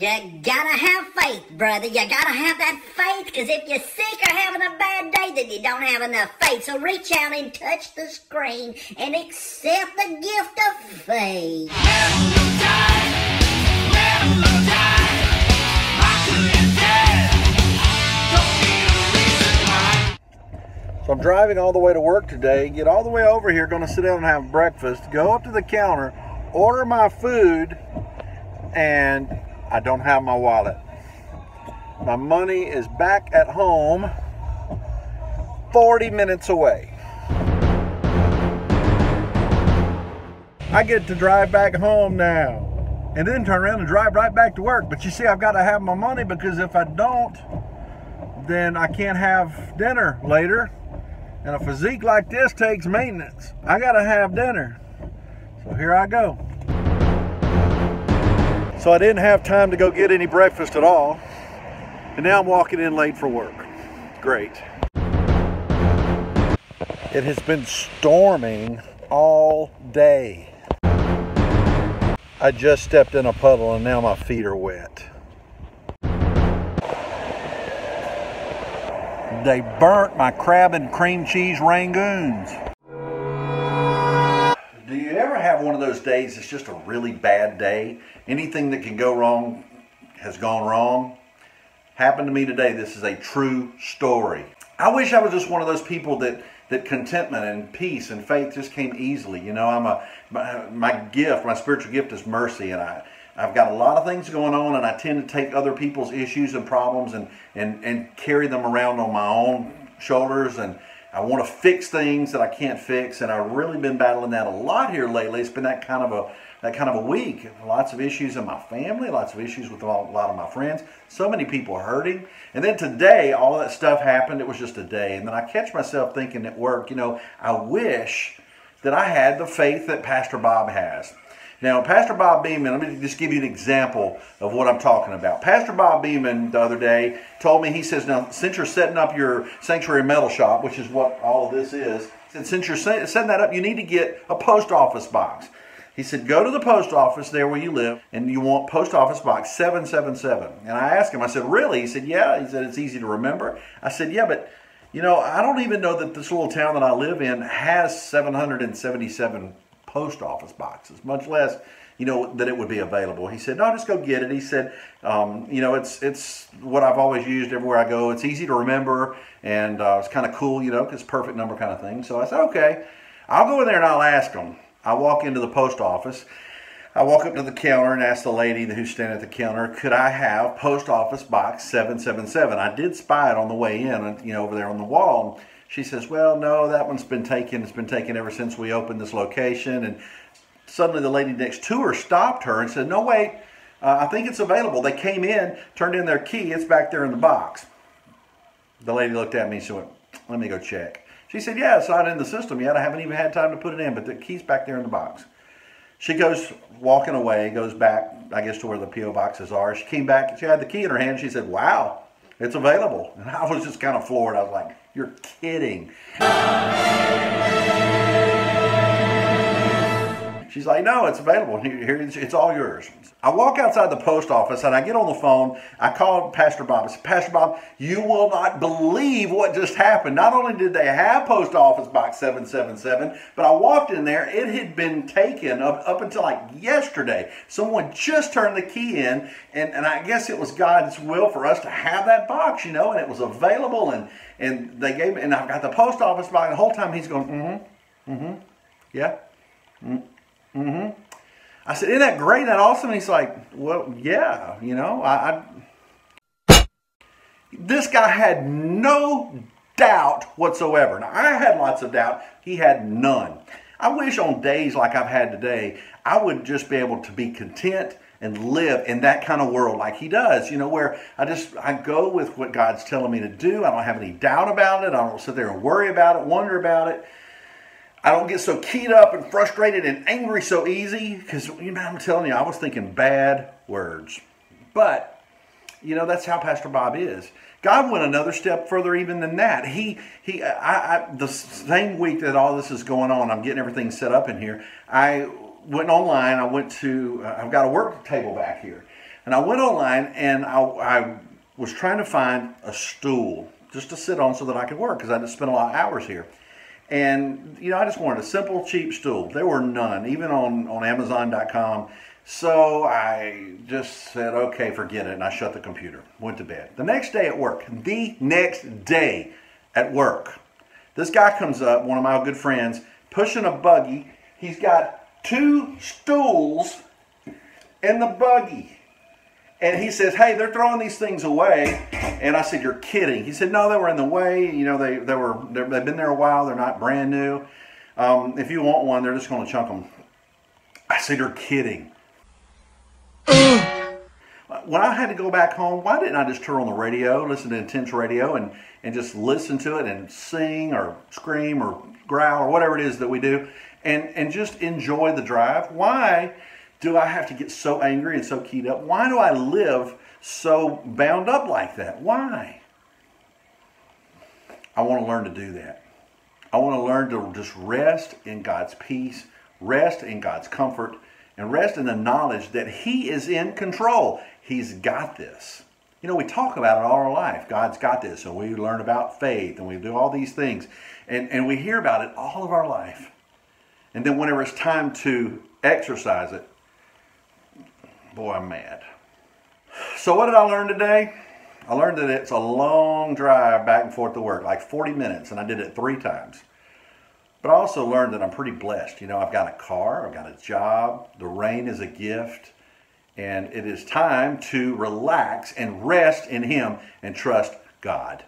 You gotta have faith, brother. You gotta have that faith, because if you're sick or having a bad day, then you don't have enough faith. So reach out and touch the screen and accept the gift of faith. So I'm driving all the way to work today, get all the way over here, going to sit down and have breakfast, go up to the counter, order my food, and I don't have my wallet. My money is back at home, 40 minutes away. I get to drive back home now and then turn around and drive right back to work. But you see, I've got to have my money, because if I don't, then I can't have dinner later. And a physique like this takes maintenance. I got to have dinner. So here I go. So I didn't have time to go get any breakfast at all. And now I'm walking in late for work. Great. It has been storming all day. I just stepped in a puddle and now my feet are wet. They burnt my crab and cream cheese rangoons. Do you ever have one of those days that's just a really bad day? Anything that can go wrong has gone wrong. Happened to me today. This is a true story. I wish I was just one of those people that contentment and peace and faith just came easily. You know, my gift, my spiritual gift is mercy, and I've got a lot of things going on, and I tend to take other people's issues and problems and carry them around on my own shoulders, and I want to fix things that I can't fix, and I've really been battling that a lot here lately. It's been that kind of a week. Lots of issues in my family, lots of issues with a lot of my friends. So many people are hurting. And then today, all that stuff happened. It was just a day. And then I catch myself thinking at work, you know, I wish that I had the faith that Pastor Bob has. Now, Pastor Bob Beeman, let me just give you an example of what I'm talking about. Pastor Bob Beeman the other day told me, he says, now, since you're setting up your sanctuary metal shop, which is what all of this is, since you're setting that up, you need to get a post office box. He said, go to the post office there where you live, and you want post office box 777. And I asked him, I said, really? He said, yeah. He said, it's easy to remember. I said, yeah, but, you know, I don't even know that this little town that I live in has 777 post office boxes, much less, you know, that it would be available. He said, no, just go get it. He said, you know, it's what I've always used everywhere I go. It's easy to remember, and it's kind of cool, you know, because perfect number kind of thing. So I said, okay, I'll go in there and I'll ask them. I walk into the post office. I walk up to the counter and ask the lady who's standing at the counter, could I have post office box 777? I did spy it on the way in, you know, over there on the wall. She says, well, no, that one's been taken. It's been taken ever since we opened this location. And suddenly the lady next to her stopped her and said, no, wait, I think it's available. They came in, turned in their key. It's back there in the box. The lady looked at me and she went, let me go check. She said, yeah, it's not in the system yet. I haven't even had time to put it in, but the key's back there in the box. She goes walking away, goes back, I guess, to where the P.O. boxes are. She came back, she had the key in her hand. She said, wow, it's available. And I was just kind of floored. I was like, you're kidding. She's like, no, it's available. Here, it's all yours. I walk outside the post office and I get on the phone. I call Pastor Bob. I said, Pastor Bob, you will not believe what just happened. Not only did they have post office box 777, but I walked in there. It had been taken up until like yesterday. Someone just turned the key in, and I guess it was God's will for us to have that box, you know, and it was available, and they gave me, and I've got the post office box. The whole time he's going, yeah, I said, isn't that great? Isn't that awesome? And he's like, well, yeah, you know, this guy had no doubt whatsoever. Now, I had lots of doubt. He had none. I wish on days like I've had today, I would just be able to be content and live in that kind of world like he does, you know, where I go with what God's telling me to do. I don't have any doubt about it. I don't sit there and worry about it, wonder about it. I don't get so keyed up and frustrated and angry so easy, because, you know, I'm telling you, I was thinking bad words. But, you know, that's how Pastor Bob is. God went another step further even than that. The same week that all this is going on, I'm getting everything set up in here, I went online. I went to, I've got a work table back here. And I went online and I was trying to find a stool just to sit on so that I could work, because I just spent a lot of hours here. And, you know, I just wanted a simple, cheap stool. There were none, even on Amazon.com. So I just said, okay, forget it. And I shut the computer, went to bed. The next day at work, this guy comes up, one of my good friends, pushing a buggy. He's got 2 stools in the buggy. And he says, hey, they're throwing these things away. And I said, you're kidding. He said, no, they were in the way. You know, they've been there a while. They're not brand new. If you want one, they're just going to chunk them. I said, you're kidding. When I had to go back home, why didn't I just turn on the radio, listen to intense radio, and just listen to it and sing or scream or growl or whatever it is that we do, and just enjoy the drive? Why do I have to get so angry and so keyed up? Why do I live so bound up like that? Why? I want to learn to do that. I want to learn to just rest in God's peace, rest in God's comfort, and rest in the knowledge that He is in control. He's got this. You know, we talk about it all our life. God's got this. And we learn about faith, and we do all these things. And we hear about it all of our life. And then whenever it's time to exercise it, boy, I'm mad. So what did I learn today? I learned that it's a long drive back and forth to work, like 40 minutes, and I did it 3 times. But I also learned that I'm pretty blessed. You know, I've got a car, I've got a job, the rain is a gift, and it is time to relax and rest in Him and trust God.